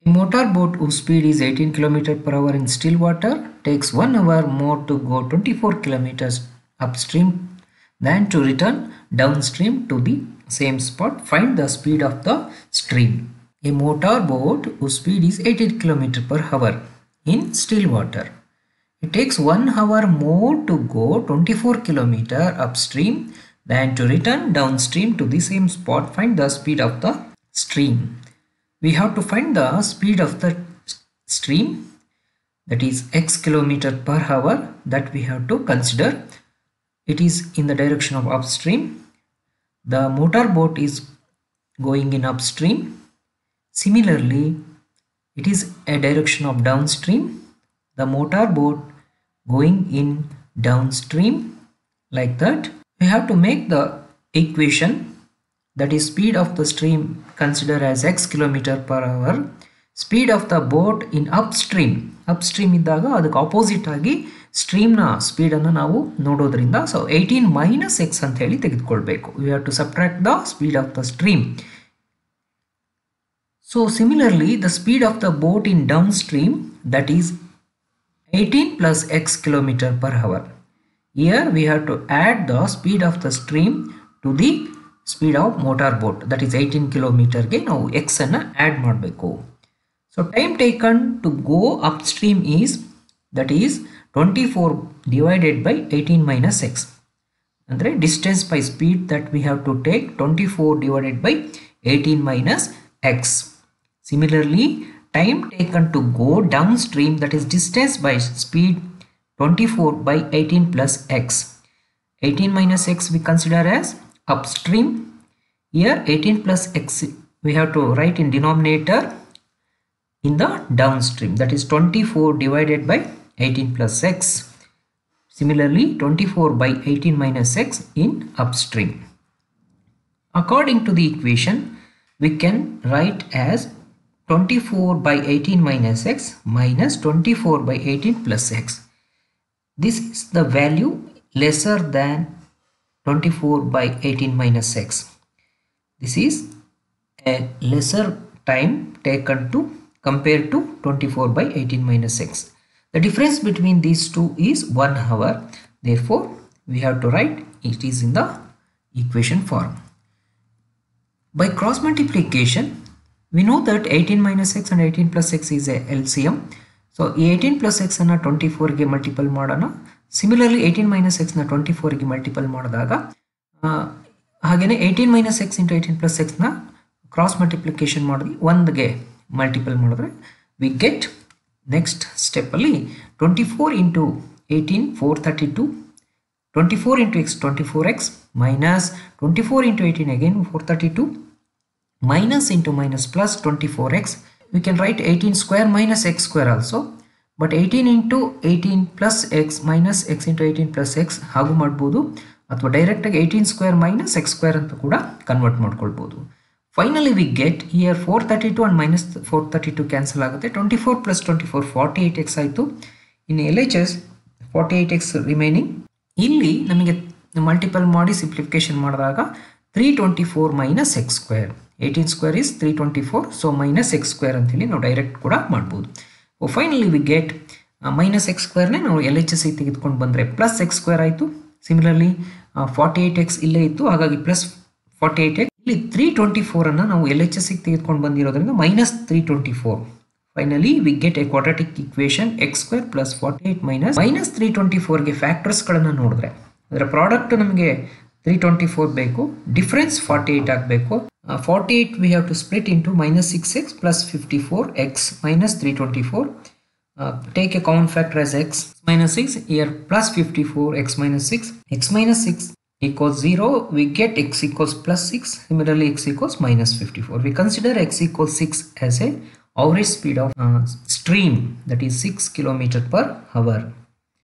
A motorboat whose speed is 18 km per hour in still water takes 1 hour more to go 24 kilometers upstream than to return downstream to the same spot. Find the speed of the stream. A motorboat whose speed is 18 km per hour in still water. It takes 1 hour more to go 24 km upstream than to return downstream to the same spot. Find the speed of the stream. We have to find the speed of the stream, that is x kilometer per hour, that we have to consider. It is in the direction of upstream. The motorboat is going in upstream. Similarly, it is a direction of downstream. The motorboat going in downstream, like that. We have to make the equation, that is speed of the stream, consider as x kilometer per hour. Speed of the boat in upstream ಇದ್ದಾಗ ಅದಕ್ಕೆ opposite ಆಗಿ ಸ್ಟ್ರೀಮ್ನ ಸ್ಪೀಡನ್ನು ನಾವು ನೋಡೋದ್ರಿಂದ so 18 minus X ಅಂತ ಹೇಳಿ ತೆಗೆದುಕೊಳ್ಬೇಕು. We have to subtract the speed of the stream. So similarly the speed of the boat in downstream, that is 18 plus x kilometer per hour. Here we have to add the speed of the stream to the speed of motor boat, that is 18 kilometer ಗೆ ನಾವು x ಅನ್ನು add ಮಾಡಬೇಕು. So time taken to go upstream is, that is 24 divided by 18 minus x. ಅಂದ್ರೆ distance by speed that we have to take 24 divided by 18 minus x. Similarly, time taken to go downstream, that is distance by speed 24 by 18 plus x. 18 minus x we consider as upstream. Here 18 plus x we have to write in denominator in the downstream, that is 24 divided by 18 plus x. Similarly 24 by 18 minus x in upstream. According to the equation, we can write as 24 by 18 minus x minus 24 by 18 plus x. This is the value lesser than 24 by 18 minus x. This is a lesser time taken to compare to 24 by 18 minus x. The difference between these two is 1 hour. Therefore, we have to write it is in the equation form. By cross multiplication, we know that 18 minus x and 18 plus x is a LCM. So 18 plus x ಅನ್ನು 24 ಗೆ multiple ಮಾಡೋಣ. Similarly 18 minus x ನ 24 ಗೆ multiple ಮಾಡಿದಾಗ ಹಾಗೇನೆ 18 minus x into 18 plus x ನ cross multiplication ಮಾಡಿ 1 ಗೆ ಮಲ್ಟಿಪಲ್ ಮಾಡಿದ್ರೆ we get next step ಅಲ್ಲಿ 24 into 18 432, 24 into x 24x minus 24 into 18 again 432 minus into minus plus 24x. We can write 18 square minus x square also, but 18 into 18 plus x minus x into 18 plus x ಹಾಗೂ ಮಾಡಬಹುದು, ಅಥವಾ direct ಆಗಿ 18 square minus x square ಅಂತ ಕೂಡ convert ಮಾಡ್ಕೊಳ್ಬಹುದು. Finally we get here 432 and minus 432 cancel ಆಗುತ್ತೆ. 24 plus 24 48x ಆಯಿತು. ಇನ್ನು LHS 48x ರಿಮೈನಿಂಗ್. ಇಲ್ಲಿ ನಮಗೆ ಮಲ್ಟಿಪಲ್ ಮಾಡಿ ಸಿಂಪ್ಲಿಫಿಕೇಶನ್ ಮಾಡಿದಾಗ 324 minus x square. 18 square is 324, so minus x square ಅಂತೇಳಿ ನಾವು ಡೈರೆಕ್ಟ್ ಕೂಡ ಮಾಡ್ಬೋದು. Finally we get minus x ಸ್ಕ್ವೇರ್ನೇ ನಾವು LHS ತೆಗೆದುಕೊಂಡು ಬಂದರೆ ಪ್ಲಸ್ ಎಕ್ಸ್ ಸ್ಕ್ವೇರ್ ಆಯಿತು. ಸಿಮಿಲರ್ಲಿ 48x ಇಲ್ಲೇ ಇತ್ತು, ಹಾಗಾಗಿ ಪ್ಲಸ್ 48x. ಇಲ್ಲಿ 324 ಅನ್ನು ನಾವು LHS ತೆಗೆದುಕೊಂಡು ಬಂದಿರೋದ್ರಿಂದ minus 324. Finally we get a quadratic equation x square plus 48 minus 324ಗೆ ಫ್ಯಾಕ್ಟರ್ಸ್ಗಳನ್ನು ನೋಡಿದ್ರೆ ಅದರ ಪ್ರಾಡಕ್ಟ್ ನಮಗೆ 324 ಬೇಕು, ಡಿಫರೆನ್ಸ್ 48 ಆಗಬೇಕು. 48 we have to split into minus 6x plus 54x minus 324. Take a common factor as x minus 6, here plus 54 x minus 6. X minus 6 equals 0. We get x equals plus 6. Similarly x equals minus 54. We consider x equals 6 as a average speed of stream, that is 6 km per hour.